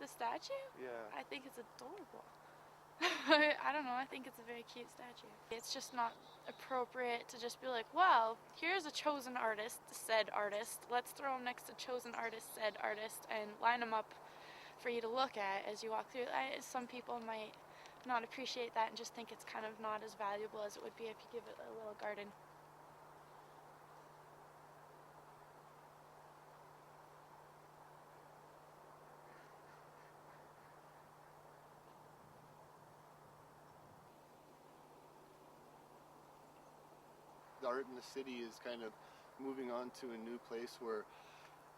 The statue? Yeah. I think it's adorable. I don't know, I think it's a very cute statue. It's just not appropriate to just be like, well, here's a chosen artist, said artist. Let's throw him next to chosen artist, said artist, and line them up for you to look at as you walk through. Some people might not appreciate that and just think it's kind of not as valuable as it would be if you give it a little garden. Art in the city is kind of moving on to a new place where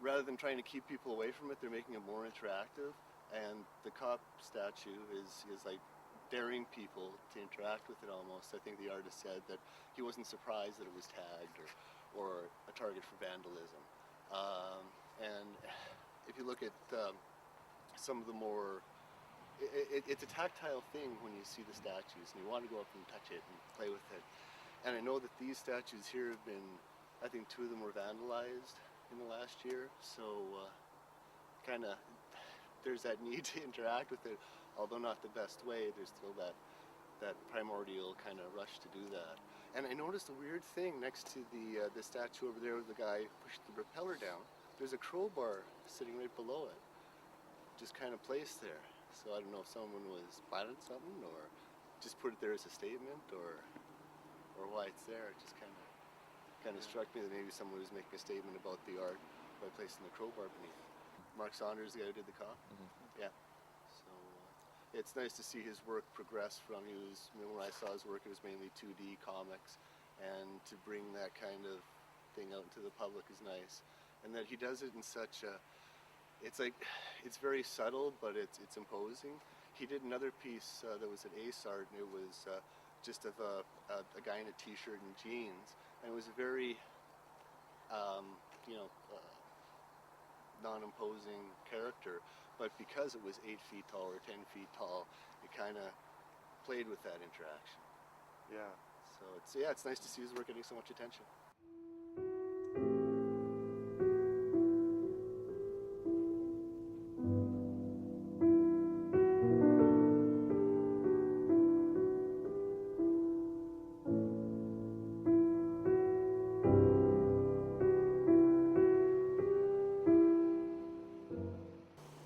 rather than trying to keep people away from it, they're making it more interactive. And the cop statue is like daring people to interact with it almost. I think the artist said that he wasn't surprised that it was tagged or a target for vandalism. And if you look at some of the more, it's a tactile thing when you see the statues and you want to go up and touch it and play with it. And I know that these statues here have been, I think 2 of them were vandalized in the last year, so kind of there's that need to interact with it, although not the best way. There's still that primordial kind of rush to do that. And I noticed a weird thing next to the statue over there with the guy pushing the propeller down. There's a crowbar sitting right below it, just kind of placed there. So I don't know if someone was planning something or just put it there as a statement or why it's there. It just kind of struck me that maybe someone was making a statement about the art by placing the crowbar beneath. Mark Saunders, the guy who did the cop. Yeah. So it's nice to see his work progress from when I saw his work, it was mainly 2D comics, and to bring that kind of thing out into the public is nice. And that he does it in such a, it's very subtle, but it's imposing. He did another piece that was at Ace Art, and it was just of a guy in a t-shirt and jeans, and it was a very non-imposing character, but because it was 8 feet tall or 10 feet tall, it kind of played with that interaction. Yeah. So it's nice to see his work getting so much attention.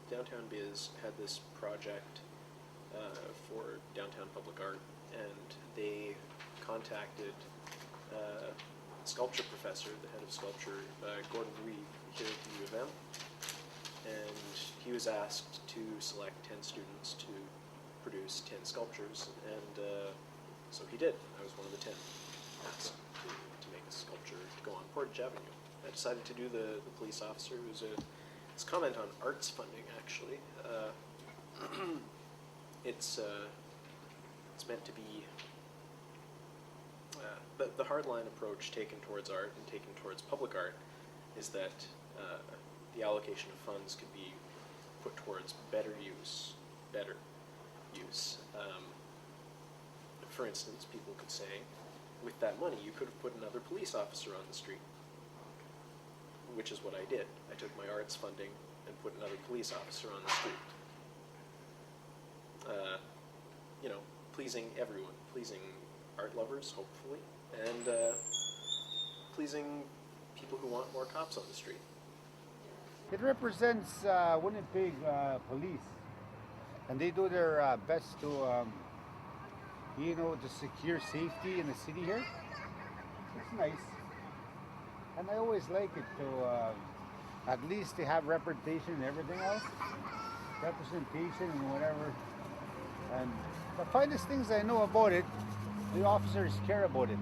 Downtown Biz had this project for downtown public art, and they contacted sculpture professor, the head of sculpture, Gordon Reeve, here at the U of M, and he was asked to select 10 students to produce 10 sculptures, and so he did. I was one of the 10 asked to make a sculpture to go on Portage Avenue. I decided to do the police officer, who's his comment on arts funding, actually. It's meant to be the hardline approach taken towards art and taken towards public art is that the allocation of funds could be put towards better use. For instance, people could say, with that money, you could have put another police officer on the street, which is what I did. I took my arts funding and put another police officer on the street. Pleasing everyone, pleasing art lovers, hopefully, and pleasing people who want more cops on the street. It represents Winnipeg police, and they do their best to, to secure safety in the city here. It's nice, and I always like it to, at least they have representation and everything else, representation and whatever. And the finest things I know about it, the officers care about it,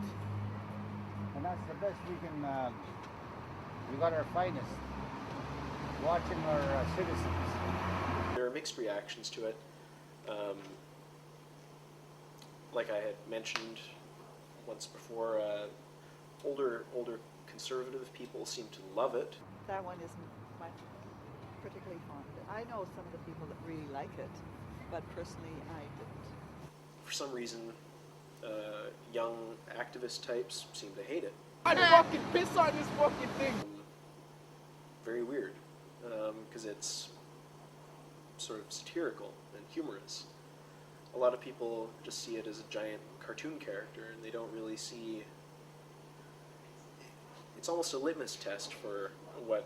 and that's the best we can. We got our finest watching our citizens. There are mixed reactions to it. Like I had mentioned once before, older conservative people seem to love it. That one isn't my particularly fond of it. I know some of the people that really like it, but personally I didn't. For some reason, young activist types seem to hate it. I'd fucking piss on this fucking thing. Very weird, because it's sort of satirical and humorous. A lot of people just see it as a giant cartoon character, and they don't really see. It's almost a litmus test for what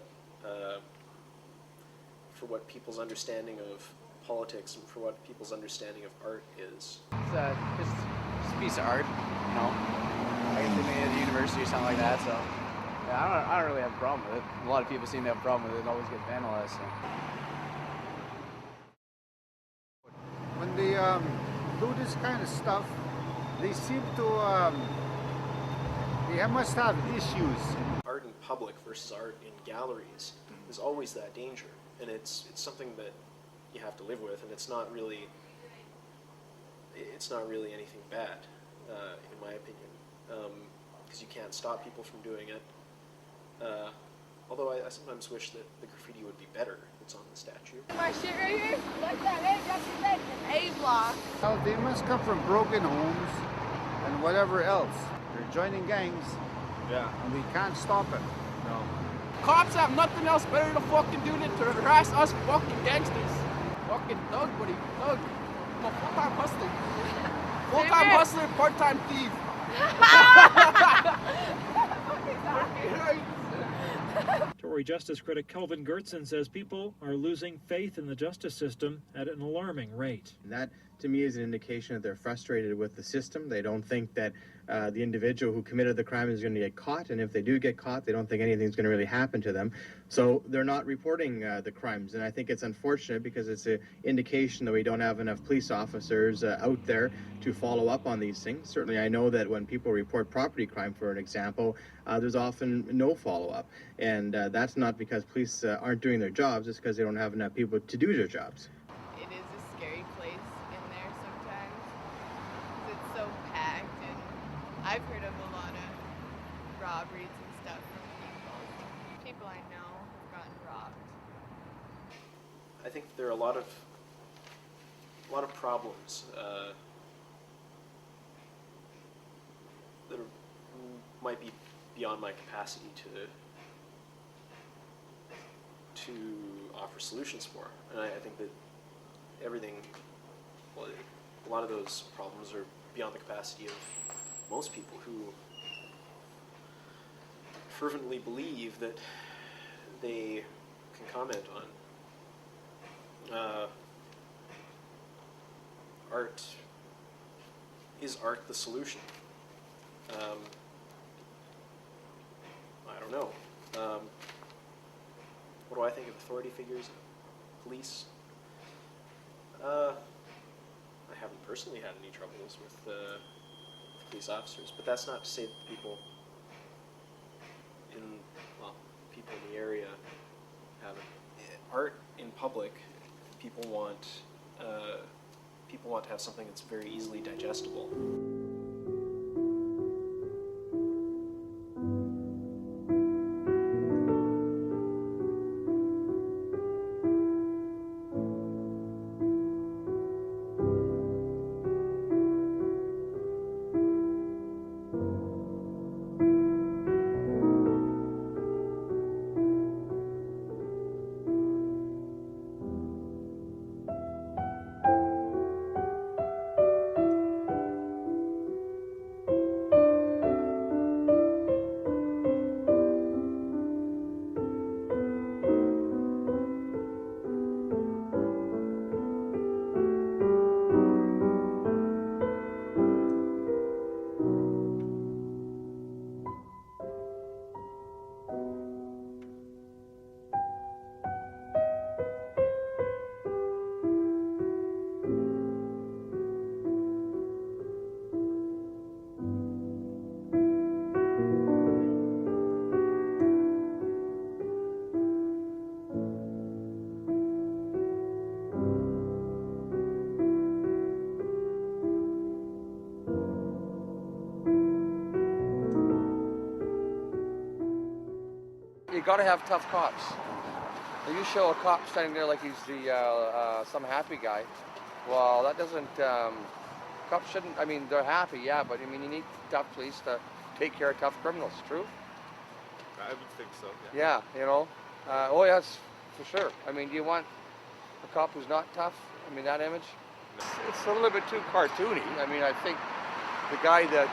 people's understanding of politics and for what people's understanding of art is. It's just a piece of art, you know. I guess they made it at the university or something like that, so yeah, I don't really have a problem with it. A lot of people seem to have a problem with it. It always gets vandalized. So. When they do this kind of stuff, they seem to they must have issues. Art in public versus art in galleries is always that danger, and it's something that you have to live with, and it's not really anything bad, in my opinion, because you can't stop people from doing it. Although I sometimes wish that the graffiti would be better if it's on the statue. My shit right here, like that, hey, just said, an A block. Well, they must come from broken homes and whatever else. They're joining gangs, Yeah. and we can't stop it. No. Cops have nothing else better to fucking do than to harass us fucking gangsters. Fucking thug, buddy. Thug. I'm a full-time hustler. Full-time hustler, part-time thief. Tory justice critic Kelvin Gertson says people are losing faith in the justice system at an alarming rate. That, to me, is an indication that they're frustrated with the system. They don't think that the individual who committed the crime is going to get caught, and if they do get caught, they don't think anything's going to really happen to them. So they're not reporting the crimes, and I think it's unfortunate because it's an indication that we don't have enough police officers out there to follow up on these things. Certainly, I know that when people report property crime, for an example, there's often no follow-up, and that's not because police aren't doing their jobs, it's because they don't have enough people to do their jobs. It is a scary place in there sometimes. 'Cause it's so packed, and I've heard of a lot of robberies and stuff from people. People I know have gotten robbed. I think there are a lot of problems that might be beyond my capacity to offer solutions for, and I think that a lot of those problems are beyond the capacity of most people who fervently believe that they can comment on art. Is art the solution? I don't know. What do I think of authority figures? Police? I haven't personally had any troubles with police officers, but that's not to say that people in the area haven't. Art in public, people want to have something that's very easily digestible. You gotta have tough cops. If you show a cop standing there like he's the some happy guy, well, that doesn't. Cops shouldn't. I mean, they're happy, yeah, but I mean, you need tough police to take care of tough criminals. True? I would think so. Yeah, you know. Oh yes, for sure. I mean, do you want a cop who's not tough? I mean, that image? It's a little bit too cartoony. I mean, I think the guy that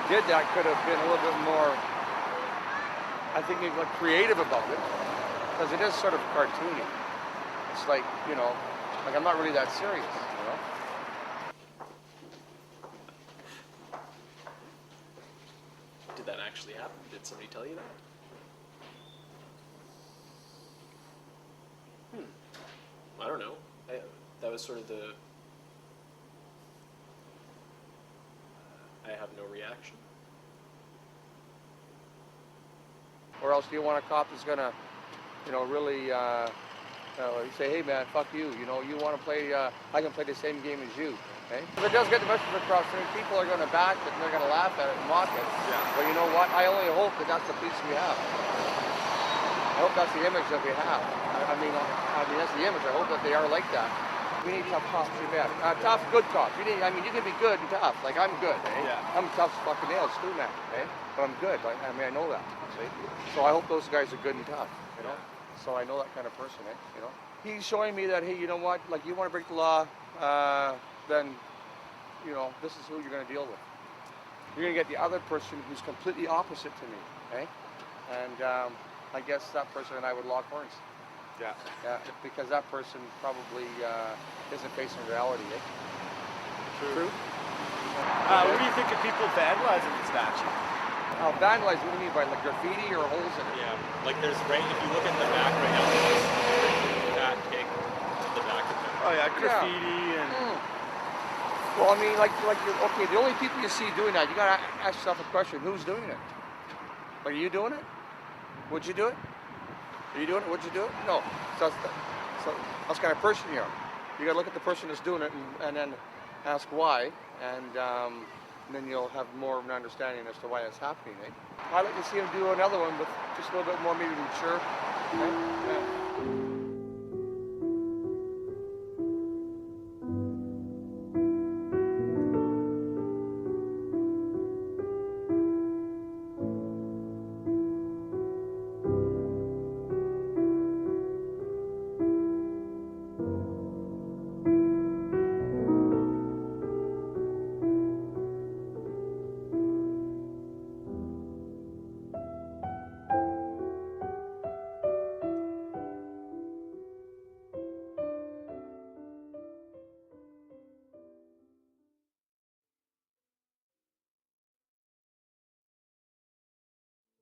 did that could have been a little bit more, I think, maybe like creative about it, because it is sort of cartoony. It's like, you know, like I'm not really that serious, you know? Did that actually happen? Did somebody tell you that? I don't know. That was sort of the... I have no reaction. Or else do you want a cop that's gonna, you know, really you say, hey man, fuck you. You know, you want to play, I can play the same game as you. Okay? If it does get the message across, then people are going to back it and they're going to laugh at it and mock it. Yeah. But you know what? I only hope that that's the police we have. I hope that's the image that we have. I mean, that's the image. I hope that they are like that. We need tough cops too bad. Tough, good cops. You can be good and tough. Like I'm good. Eh? Yeah. I'm tough as fucking nails too, man. Eh? But I'm good. Like, I mean, I know that. See? So I hope those guys are good and tough. You know. So I know that kind of person. Eh? You know. He's showing me that, hey, you know what? Like, you want to break the law, then, you know, this is who you're going to deal with. You're going to get the other person who's completely opposite to me, eh? And I guess that person and I would lock horns. Yeah. Yeah, because that person probably isn't facing reality, eh? True. What do you think of people vandalizing the statue? Vandalize, what do you mean by like graffiti or holes in it? Yeah, like there's right, if you look at the back right now, there's that pig to the back of it. Oh yeah, graffiti and... Well, I mean, like okay, the only people you see doing that, you gotta ask yourself a question: who's doing it? Like, are you doing it? Would you do it? Are you doing it? Would you do it? No. So that's the kind of person you are. You gotta look at the person that's doing it and then ask why, and then you'll have more of an understanding as to why it's happening. Eh? I'd like to see him do another one with just a little bit more maybe mature. Okay? Yeah.